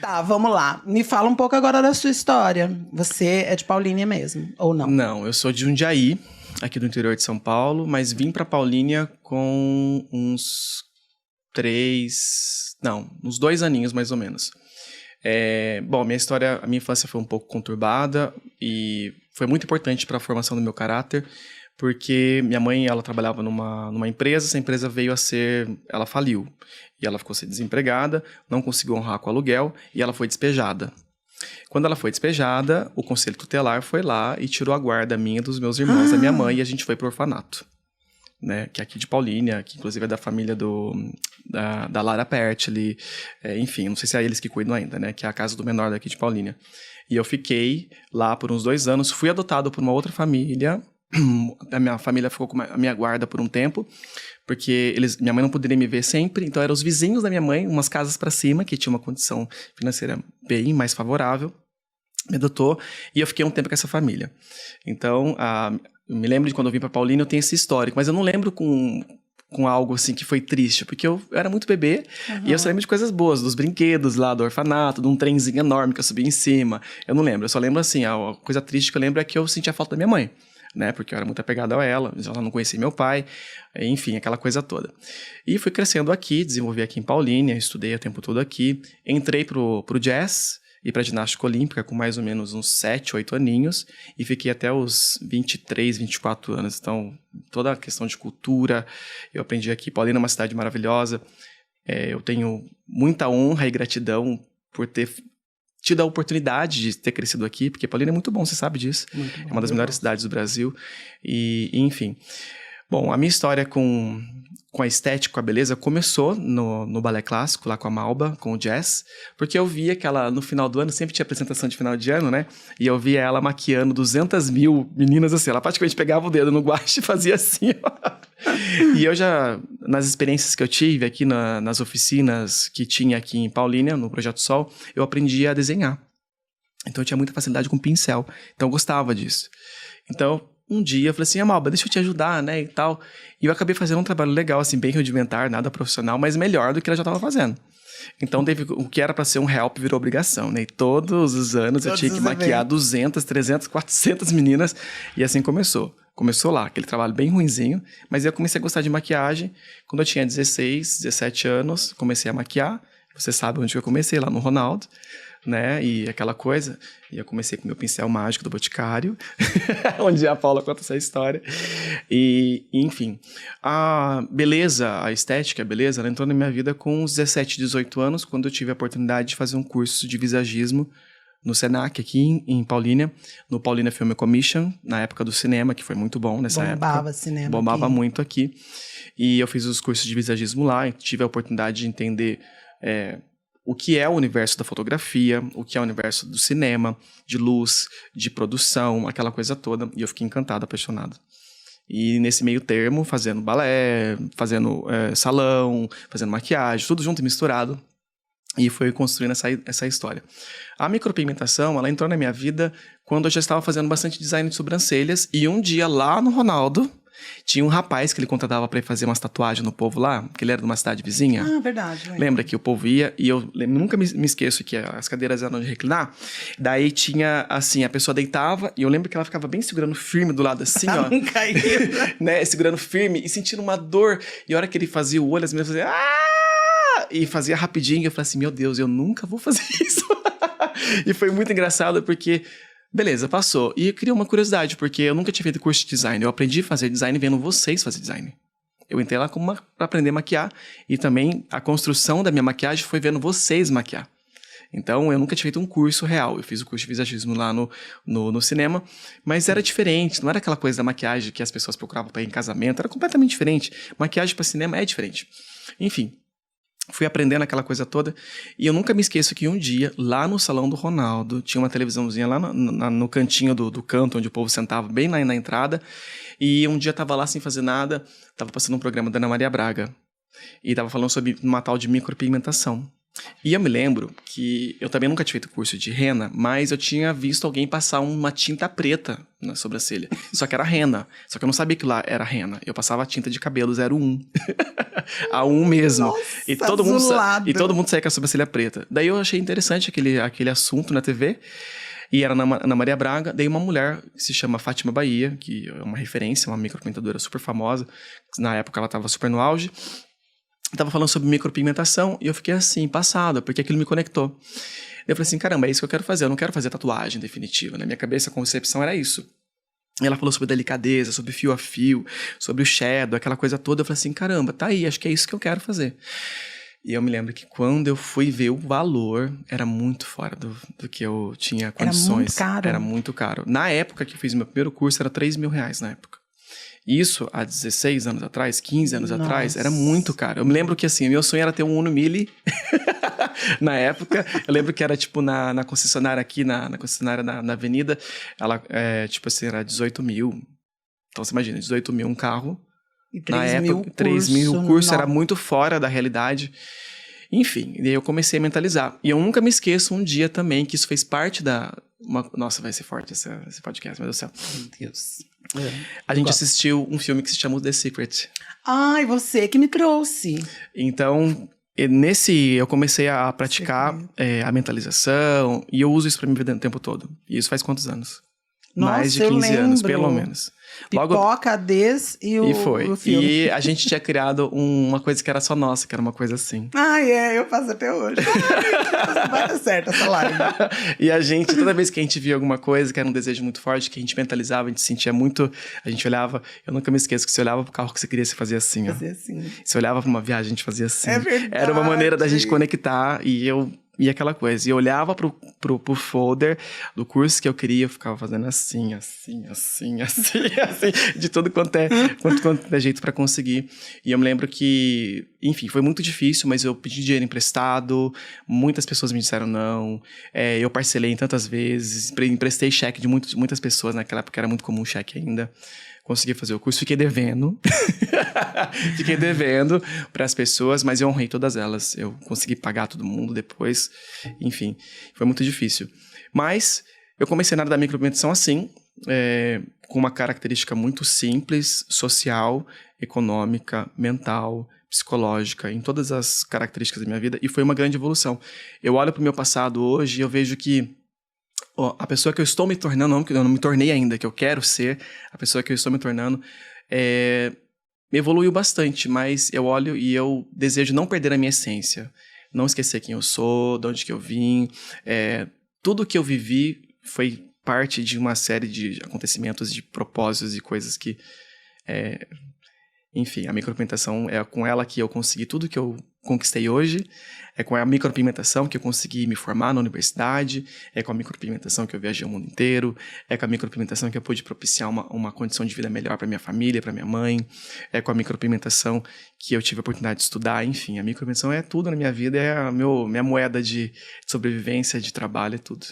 Tá, vamos lá. Me fala um pouco agora da sua história. Você é de Paulínia mesmo, ou não? Não, eu sou de Jundiaí, aqui do interior de São Paulo, mas vim pra Paulínia com uns uns 2 aninhos mais ou menos. Bom, a minha infância foi um pouco conturbada e foi muito importante para a formação do meu caráter, porque minha mãe, ela trabalhava numa empresa, essa empresa ela faliu, e ela ficou desempregada, não conseguiu honrar com o aluguel, e ela foi despejada. Quando ela foi despejada, o conselho tutelar foi lá e tirou a guarda minha, dos meus irmãos, da minha mãe, e a gente foi pro orfanato, né, que é aqui de Paulínia, que inclusive é da família da Lara Pertile, enfim, não sei se é eles que cuidam ainda, né, que é a casa do menor daqui de Paulínia. E eu fiquei lá por uns 2 anos, fui adotado por uma outra família, a minha família ficou com a minha guarda por um tempo, porque minha mãe não poderia me ver sempre, então eram os vizinhos da minha mãe, umas casas para cima, que tinha uma condição financeira bem mais favorável, me adotou, e eu fiquei um tempo com essa família. Então, eu me lembro de quando eu vim para Paulínia, eu tenho esse histórico, mas eu não lembro com algo assim que foi triste, porque eu era muito bebê, e eu só lembro de coisas boas, dos brinquedos lá, do orfanato, de um trenzinho enorme que eu subi em cima. Eu não lembro, eu só lembro assim, a coisa triste que eu lembro é que eu sentia falta da minha mãe, né, porque eu era muito apegado a ela, ela não conhecia meu pai, enfim, aquela coisa toda. E fui crescendo aqui, desenvolvi aqui em Paulínia, estudei o tempo todo aqui, entrei pro jazz e pra ginástica olímpica com mais ou menos uns 7, 8 aninhos, e fiquei até os 23, 24 anos, então toda a questão de cultura, eu aprendi aqui. Paulínia é uma cidade maravilhosa, eu tenho muita honra e gratidão por ter tido a oportunidade de ter crescido aqui, porque Paulínia é muito bom, você sabe disso. Muito bom, é uma das melhores cidades do Brasil. E enfim. Bom, a minha história com a estética, com a beleza, começou no balé clássico, lá com a Malba, com o jazz, porque eu via que ela, no final do ano, sempre tinha apresentação de final de ano, né? E eu via ela maquiando 200 mil meninas assim, ela praticamente pegava o dedo no guache e fazia assim, ó. E eu já, nas experiências que eu tive aqui nas oficinas que tinha aqui em Paulínia, no Projeto Sol, eu aprendi a desenhar. Então eu tinha muita facilidade com pincel, então eu gostava disso. Então, um dia eu falei assim, Malba, deixa eu te ajudar, né, e tal. E eu acabei fazendo um trabalho legal, assim, bem rudimentar, nada profissional, mas melhor do que ela já estava fazendo. Então, o que era para ser um help virou obrigação, né? E todos os anos eu tinha que maquiar 200, 300, 400 meninas. E assim começou. Começou lá, aquele trabalho bem ruinzinho. Mas eu comecei a gostar de maquiagem. Quando eu tinha 16, 17 anos, comecei a maquiar. Você sabe onde eu comecei, lá no Ronaldo, né? E aquela coisa. E eu comecei com meu pincel mágico do Boticário, onde a Paula conta essa história. E enfim, a beleza, a estética, a beleza, ela entrou na minha vida com uns 17, 18 anos, quando eu tive a oportunidade de fazer um curso de visagismo no Senac, aqui em Paulínia, no Paulínia Film Commission, na época do cinema, que foi muito bom nessa época. Bombava cinema. Bombava aqui. Muito aqui. E eu fiz os cursos de visagismo lá, e tive a oportunidade de entender o que é o universo da fotografia, o que é o universo do cinema, de luz, de produção, aquela coisa toda. E eu fiquei encantado, apaixonado. E nesse meio termo, fazendo balé, fazendo salão, fazendo maquiagem, tudo junto e misturado. E foi construindo essa história. A micropigmentação, ela entrou na minha vida quando eu já estava fazendo bastante design de sobrancelhas. E um dia, lá no Ronaldo, tinha um rapaz que ele contratava para ir fazer umas tatuagens no povo lá, que ele era de uma cidade vizinha. Ah, verdade. Lembra que o povo ia, e eu nunca me esqueço que as cadeiras eram de reclinar. Daí tinha, assim, a pessoa deitava, e eu lembro que ela ficava bem segurando firme do lado assim, ó. Não caía. Né, segurando firme e sentindo uma dor. E a hora que ele fazia o olho, as meninas faziam... E fazia rapidinho, eu falei assim, meu Deus, eu nunca vou fazer isso. E foi muito engraçado, porque... Beleza, passou. E eu queria uma curiosidade, porque eu nunca tinha feito curso de design. Eu aprendi a fazer design vendo vocês fazer design. Eu entrei lá para aprender a maquiar. E também a construção da minha maquiagem foi vendo vocês maquiar. Então, eu nunca tinha feito um curso real. Eu fiz o curso de visagismo lá no cinema. Mas era diferente. Não era aquela coisa da maquiagem que as pessoas procuravam para ir em casamento. Era completamente diferente. Maquiagem para cinema é diferente. Enfim. Fui aprendendo aquela coisa toda. E eu nunca me esqueço que um dia, lá no salão do Ronaldo, tinha uma televisãozinha lá no cantinho do canto, onde o povo sentava, bem lá na entrada. E um dia eu tava lá sem fazer nada, tava passando um programa da Ana Maria Braga. E tava falando sobre uma tal de micropigmentação. E eu me lembro que eu também nunca tinha feito curso de rena, mas eu tinha visto alguém passar uma tinta preta na sobrancelha. Só que era rena. Só que eu não sabia que lá era rena. Eu passava tinta de cabelo 01. A 1 mesmo. Nossa, e azulado. todo mundo saía com a sobrancelha preta. Daí eu achei interessante aquele assunto na TV. E era na Maria Braga. Daí uma mulher que se chama Fátima Bahia, que é uma referência, uma micropigmentadora super famosa. Na época ela estava super no auge. Tava falando sobre micropigmentação e eu fiquei assim, passada, porque aquilo me conectou. Eu falei assim, caramba, é isso que eu quero fazer. Eu não quero fazer tatuagem definitiva. Na minha cabeça, a concepção era isso. E ela falou sobre delicadeza, sobre fio a fio, sobre o shadow, aquela coisa toda. Eu falei assim, caramba, tá aí, acho que é isso que eu quero fazer. E eu me lembro que quando eu fui ver o valor, era muito fora do que eu tinha condições. Era muito caro. Era muito caro. Na época que eu fiz meu primeiro curso, era R$3.000 na época. Isso, há 16 anos atrás, 15 anos atrás, era muito caro. Eu me lembro que, assim, meu sonho era ter um Uno Mille. Na época, eu lembro que era, tipo, na concessionária aqui, na concessionária na avenida, ela, tipo assim, era 18 mil. Então, você imagina, 18 mil um carro. E 3 mil o curso era muito fora da realidade. Enfim, e aí eu comecei a mentalizar. E eu nunca me esqueço um dia também que isso fez parte Nossa, vai ser forte esse podcast, meu Deus do céu. Meu Deus. A gente assistiu um filme que se chama The Secret. Ai, você que me trouxe. Então, eu comecei a praticar a mentalização. E eu uso isso pra minha vida o tempo todo. E isso faz quantos anos? Nossa, mais de 15 anos, pelo menos. Pipoca, Des e o filme. E a gente tinha criado uma coisa que era só nossa, que era uma coisa assim. Eu faço até hoje. Vai dar certo essa live. E a gente, toda vez que a gente via alguma coisa que era um desejo muito forte, que a gente mentalizava, a gente sentia muito, a gente olhava, eu nunca me esqueço que você olhava pro carro que você queria, você fazia assim, ó. Fazia assim. Você olhava pra uma viagem, a gente fazia assim. É verdade. Era uma maneira da gente conectar e aquela coisa. E eu olhava pro folder do curso que eu queria, eu ficava fazendo assim, de tudo quanto é jeito pra conseguir. E eu me lembro que, enfim, foi muito difícil, mas eu pedi dinheiro emprestado, muitas pessoas me disseram não, eu parcelei tantas vezes, emprestei cheque de muitas pessoas naquela época, era muito comum cheque ainda. Consegui fazer o curso, fiquei devendo. Fiquei devendo para as pessoas, mas eu honrei todas elas. Eu consegui pagar todo mundo depois. Enfim, foi muito difícil. Mas eu comecei na área da micropigmentação assim, com uma característica muito simples, social, econômica, mental, psicológica, em todas as características da minha vida. E foi uma grande evolução. Eu olho para o meu passado hoje e eu vejo que a pessoa que eu estou me tornando, não que eu não me tornei ainda, que eu quero ser, a pessoa que eu estou me tornando, evoluiu bastante, mas eu olho e eu desejo não perder a minha essência, não esquecer quem eu sou, de onde que eu vim, tudo que eu vivi foi parte de uma série de acontecimentos, de propósitos e coisas que, enfim, a micropigmentação é com ela que eu consegui tudo que eu conquistei hoje, é com a micropigmentação que eu consegui me formar na universidade, é com a micropigmentação que eu viajei o mundo inteiro, é com a micropigmentação que eu pude propiciar uma condição de vida melhor para minha família, para minha mãe, é com a micropigmentação que eu tive a oportunidade de estudar, enfim, a micropigmentação é tudo na minha vida, é a minha moeda de sobrevivência, de trabalho, é tudo.